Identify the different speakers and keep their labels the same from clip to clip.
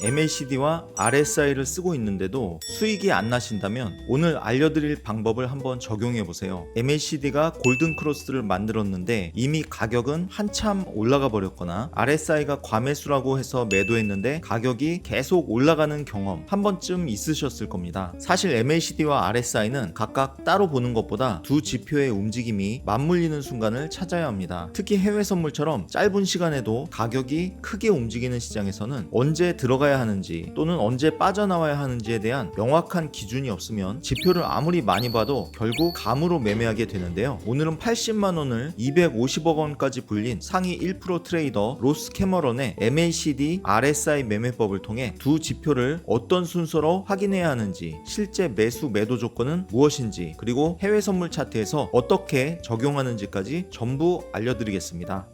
Speaker 1: MACD와 RSI를 쓰고 있는데도 수익이 안 나신다면 오늘 알려드릴 방법을 한번 적용해 보세요. MACD가 골든 크로스를 만들었는데 이미 가격은 한참 올라가 버렸거나 RSI가 과매수라고 해서 매도했는데 가격이 계속 올라가는 경험 한 번쯤 있으셨을 겁니다. 사실 MACD와 RSI는 각각 따로 보는 것보다 두 지표의 움직임이 맞물리는 순간을 찾아야 합니다. 특히 해외 선물처럼 짧은 시간에도 가격이 크게 움직이는 시장에서는 언제 들어가야 하는지 또는 언제 빠져나와야 하는지에 대한 명확한 기준이 없으면 지표를 아무리 많이 봐도 결국 감으로 매매하게 되는데요. 오늘은 80만 원을 250억 원까지 불린 상위 1% 트레이더 로스 캐머런의 MACD, RSI 매매법을 통해 두 지표를 어떤 순서로 확인해야 하는지, 실제 매수 매도 조건은 무엇인지, 그리고 해외 선물 차트에서 어떻게 적용하는지까지 전부 알려드리겠습니다.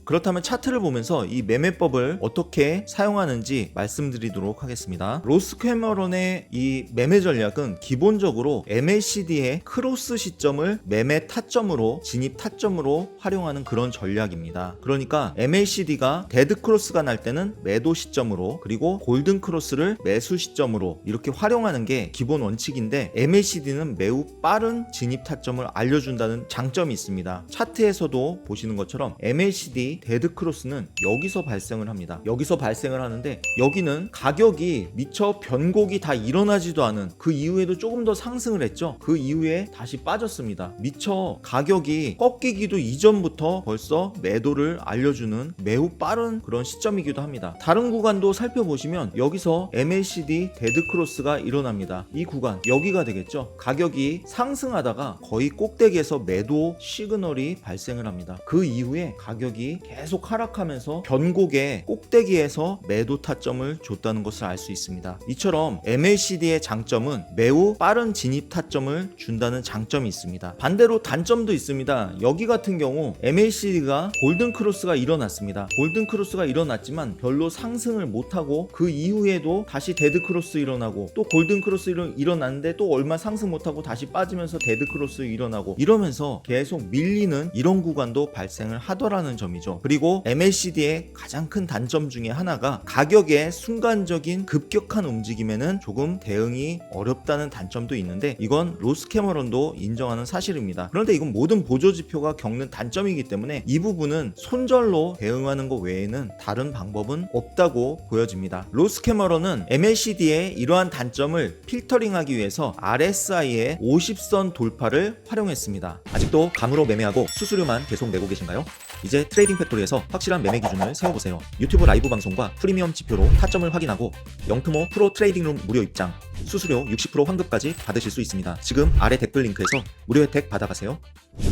Speaker 1: 그렇다면 차트를 보면서 이 매매법을 어떻게 사용하는지 말씀드리도록 하겠습니다. 로스 캐머런의 이 매매 전략은 기본적으로 MACD의 크로스 시점을 매매 타점으로, 진입 타점으로 활용하는 그런 전략입니다. 그러니까 MACD가 데드 크로스가 날 때는 매도 시점으로, 그리고 골든 크로스를 매수 시점으로 이렇게 활용하는 게 기본 원칙인데, MACD는 매우 빠른 진입 타점을 알려준다는 장점이 있습니다. 차트에서도 보시는 것처럼 MACD 데드 크로스는 여기서 발생을 합니다. 여기서 발생을 하는데 여기는 가격이 미처 변곡이 다 일어나지도 않은, 그 이후에도 조금 더 상승을 했죠. 그 이후에 다시 빠졌습니다. 미처 가격이 꺾이기도 이전부터 벌써 매도를 알려주는 매우 빠른 그런 시점이기도 합니다. 다른 구간도 살펴보시면 여기서 MACD 데드 크로스가 일어납니다. 이 구간 여기가 되겠죠. 가격이 상승하다가 거의 꼭대기에서 매도 시그널이 발생을 합니다. 그 이후에 가격이 계속 하락하면서 변곡의 꼭대기에서 매도 타점을 줬다는 것을 알 수 있습니다. 이처럼 MACD의 장점은 매우 빠른 진입 타점을 준다는 장점이 있습니다. 반대로 단점도 있습니다. 여기 같은 경우 MACD가 골든 크로스가 일어났습니다. 골든 크로스가 일어났지만 별로 상승을 못하고 그 이후에도 다시 데드 크로스 일어나고, 또 골든 크로스 일어났는데 또 얼마 상승 못하고 다시 빠지면서 데드 크로스 일어나고, 이러면서 계속 밀리는 이런 구간도 발생을 하더라는 점이죠. 그리고 MACD의 가장 큰 단점 중에 하나가 가격의 순간적인 급격한 움직임에는 조금 대응이 어렵다는 단점도 있는데, 이건 로스 캐머런도 인정하는 사실입니다. 그런데 이건 모든 보조지표가 겪는 단점이기 때문에 이 부분은 손절로 대응하는 것 외에는 다른 방법은 없다고 보여집니다. 로스 캐머런은 MACD의 이러한 단점을 필터링하기 위해서 RSI의 50선 돌파를 활용했습니다. 아직도 감으로 매매하고 수수료만 계속 내고 계신가요? 이제 트레이딩 팩토리에서 확실한 매매 기준을 세워보세요. 유튜브 라이브 방송과 프리미엄 지표로 타점을 확인하고 영트모 프로 트레이딩룸 무료 입장, 수수료 60% 환급까지 받으실 수 있습니다. 지금 아래 댓글 링크에서 무료 혜택 받아가세요.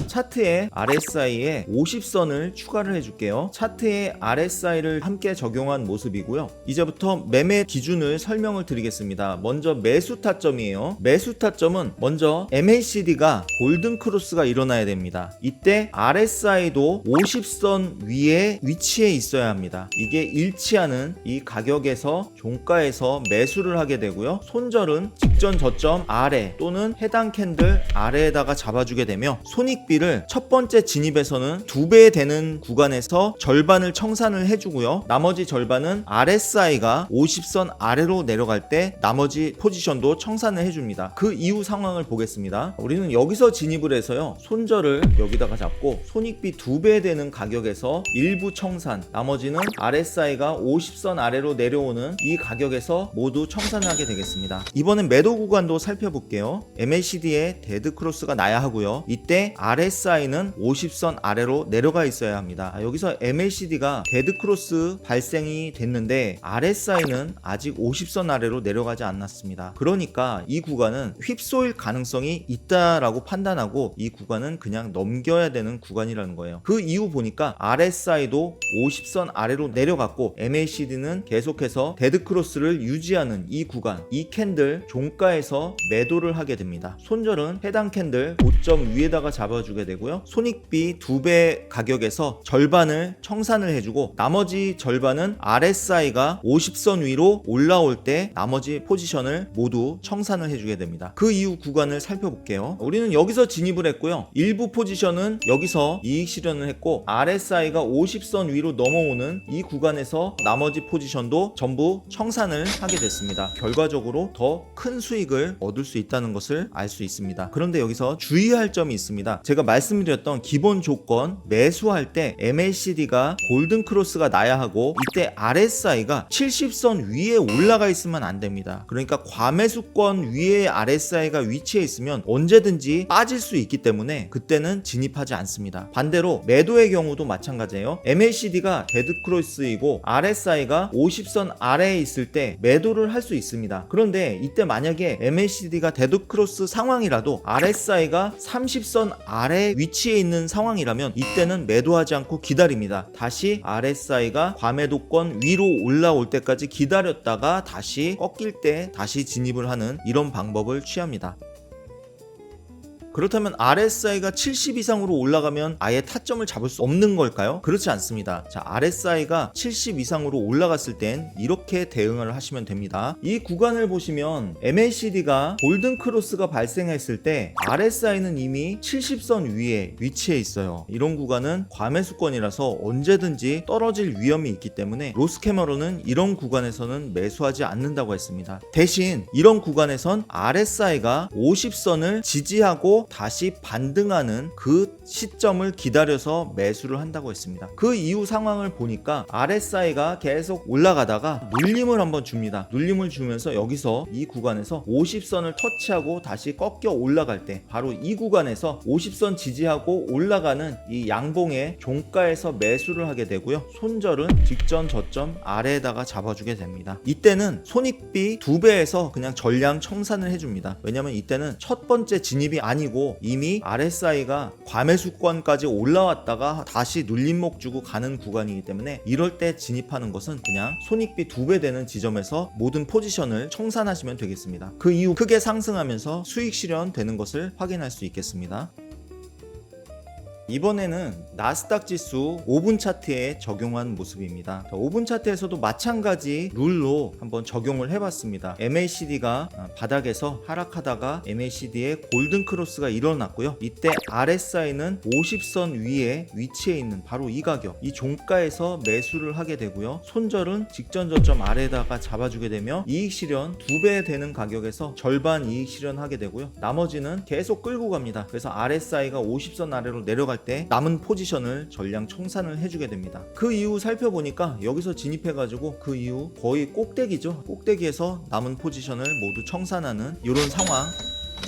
Speaker 1: 차트에 RSI에 50선을 추가를 해줄게요. 차트에 RSI를 함께 적용한 모습이고요. 이제부터 매매 기준을 설명을 드리겠습니다. 먼저 매수 타점이에요. 매수 타점은 먼저 MACD가 골든 크로스가 일어나야 됩니다. 이때 RSI도 50선 위에 위치해 있어야 합니다. 이게 일치하는 이 가격에서 종가에서 매수를 하게 되고요. 손절은 직전 저점 아래 또는 해당 캔들 아래에다가 잡아주게 되며, 손익비를 첫 번째 진입에서는 2배 되는 구간에서 절반을 청산을 해주고요. 나머지 절반은 RSI가 50선 아래로 내려갈 때 나머지 포지션도 청산을 해줍니다. 그 이후 상황을 보겠습니다. 우리는 여기서 진입을 해서요, 손절을 여기다가 잡고 손익비 2배 되는 가격에서 일부 청산, 나머지는 RSI가 50선 아래로 내려오는 이 가격에서 모두 청산을 하게 되겠습니다. 이번엔 매도 구간도 살펴볼게요. MACD에 데드 크로스가 나야 하고요. 이때 RSI는 50선 아래로 내려가 있어야 합니다. 여기서 MACD가 데드 크로스 발생이 됐는데 RSI는 아직 50선 아래로 내려가지 않았습니다. 그러니까 이 구간은 휩소일 가능성이 있다라고 판단하고 이 구간은 그냥 넘겨야 되는 구간이라는 거예요. 그 이후 보니까 RSI도 50선 아래로 내려갔고 MACD는 계속해서 데드 크로스를 유지하는 이 구간, 이 캔들 캔들 종가에서 매도를 하게 됩니다. 손절은 해당 캔들 고점 위에다가 잡아주게 되고요. 손익비 2배 가격에서 절반을 청산을 해주고 나머지 절반은 RSI가 50선 위로 올라올 때 나머지 포지션을 모두 청산을 해주게 됩니다. 그 이후 구간을 살펴볼게요. 우리는 여기서 진입을 했고요. 일부 포지션은 여기서 이익 실현을 했고 RSI가 50선 위로 넘어오는 이 구간에서 나머지 포지션도 전부 청산을 하게 됐습니다. 결과적으로 더 큰 수익을 얻을 수 있다는 것을 알 수 있습니다. 그런데 여기서 주의할 점이 있습니다. 제가 말씀드렸던 기본 조건 매수할 때 MACD가 골든 크로스가 나야 하고 이때 RSI가 70선 위에 올라가 있으면 안 됩니다. 그러니까 과매수권 위에 RSI가 위치해 있으면 언제든지 빠질 수 있기 때문에 그때는 진입하지 않습니다. 반대로 매도의 경우도 마찬가지예요. MACD가 데드크로스이고 RSI가 50선 아래에 있을 때 매도를 할 수 있습니다. 그런데 이때 만약에 MACD가 데드크로스 상황이라도 RSI가 30선 아래 위치해 있는 상황이라면 이때는 매도하지 않고 기다립니다. 다시 RSI가 과매도권 위로 올라올 때까지 기다렸다가 다시 꺾일 때 다시 진입을 하는 이런 방법을 취합니다. 그렇다면 RSI가 70 이상으로 올라가면 아예 타점을 잡을 수 없는 걸까요? 그렇지 않습니다. 자, RSI가 70 이상으로 올라갔을 땐 이렇게 대응을 하시면 됩니다. 이 구간을 보시면 MACD가 골든 크로스가 발생했을 때 RSI는 이미 70선 위에 위치해 있어요. 이런 구간은 과매수권이라서 언제든지 떨어질 위험이 있기 때문에 로스 캐머런은 이런 구간에서는 매수하지 않는다고 했습니다. 대신 이런 구간에선 RSI가 50선을 지지하고 다시 반등하는 그 시점을 기다려서 매수를 한다고 했습니다. 그 이후 상황을 보니까 RSI가 계속 올라가다가 눌림을 한번 줍니다. 눌림을 주면서 여기서 이 구간에서 50선을 터치하고 다시 꺾여 올라갈 때 바로 이 구간에서 50선 지지하고 올라가는 이 양봉의 종가에서 매수를 하게 되고요. 손절은 직전 저점 아래에다가 잡아주게 됩니다. 이때는 손익비 2배에서 그냥 전량 청산을 해줍니다. 왜냐면 이때는 첫 번째 진입이 아니고 이미 RSI가 과매수권까지 올라왔다가 다시 눌림목 주고 가는 구간이기 때문에 이럴 때 진입하는 것은 그냥 손익비 2배 되는 지점에서 모든 포지션을 청산하시면 되겠습니다. 그 이후 크게 상승하면서 수익 실현되는 것을 확인할 수 있겠습니다. 이번에는 나스닥 지수 5분 차트에 적용한 모습입니다. 5분 차트에서도 마찬가지 룰로 한번 적용을 해봤습니다. MACD가 바닥에서 하락하다가 MACD에 골든 크로스가 일어났고요. 이때 RSI는 50선 위에 위치해 있는 바로 이 가격, 이 종가에서 매수를 하게 되고요. 손절은 직전 저점 아래에다가 잡아주게 되며 이익 실현 2배 되는 가격에서 절반 이익 실현하게 되고요. 나머지는 계속 끌고 갑니다. 그래서 RSI가 50선 아래로 내려갈 때 남은 포지션을 전량 청산을 해주게 됩니다. 그 이후 살펴보니까 여기서 진입해가지고 그 이후 거의 꼭대기죠. 꼭대기에서 남은 포지션을 모두 청산하는 이런 상황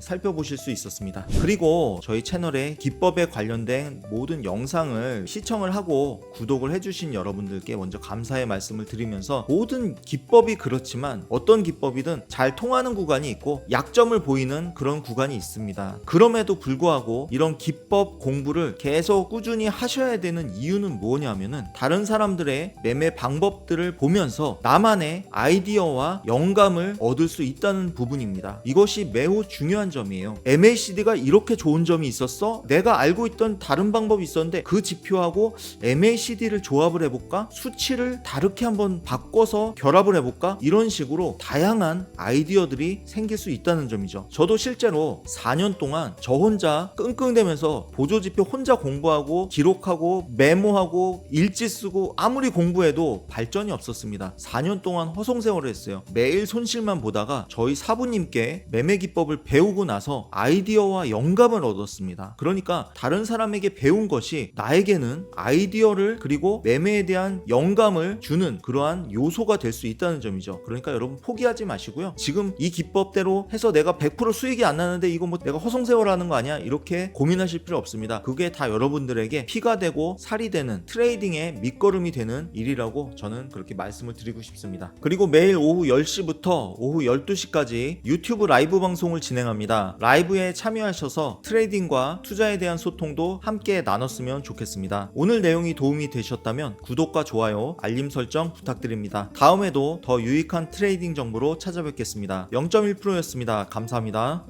Speaker 1: 살펴보실 수 있었습니다. 그리고 저희 채널에 기법에 관련된 모든 영상을 시청을 하고 구독을 해주신 여러분들께 먼저 감사의 말씀을 드리면서 모든 기법이 그렇지만 어떤 기법이든 잘 통하는 구간이 있고 약점을 보이는 그런 구간이 있습니다. 그럼에도 불구하고 이런 기법 공부를 계속 꾸준히 하셔야 되는 이유는 뭐냐면은 다른 사람들의 매매 방법들을 보면서 나만의 아이디어와 영감을 얻을 수 있다는 부분입니다. 이것이 매우 중요한 점이에요. MACD가 이렇게 좋은 점이 있었어? 내가 알고 있던 다른 방법이 있었는데 그 지표하고 MACD를 조합을 해볼까? 수치를 다르게 한번 바꿔서 결합을 해볼까? 이런 식으로 다양한 아이디어들이 생길 수 있다는 점이죠. 저도 실제로 4년 동안 저 혼자 끙끙대면서 보조지표 혼자 공부하고 기록하고 메모하고 일지 쓰고 아무리 공부해도 발전이 없었습니다. 4년 동안 허송세월을 했어요. 매일 손실만 보다가 저희 사부님께 매매 기법을 배우고 나서 아이디어와 영감을 얻었습니다. 그러니까 다른 사람에게 배운 것이 나에게는 아이디어를 그리고 매매에 대한 영감을 주는 그러한 요소가 될 수 있다는 점이죠. 그러니까 여러분 포기하지 마시고요. 지금 이 기법대로 해서 내가 100% 수익이 안 나는데 이거 뭐 내가 허송세월 하는 거 아니야? 이렇게 고민하실 필요 없습니다. 그게 다 여러분들에게 피가 되고 살이 되는 트레이딩의 밑거름이 되는 일이라고 저는 그렇게 말씀을 드리고 싶습니다. 그리고 매일 오후 10시부터 오후 12시까지 유튜브 라이브 방송을 진행합니다. 바랍니다. 라이브에 참여하셔서 트레이딩과 투자에 대한 소통도 함께 나눴으면 좋겠습니다. 오늘 내용이 도움이 되셨다면 구독과 좋아요, 알림 설정 부탁드립니다. 다음에도 더 유익한 트레이딩 정보로 찾아뵙겠습니다. 0.1%였습니다. 감사합니다.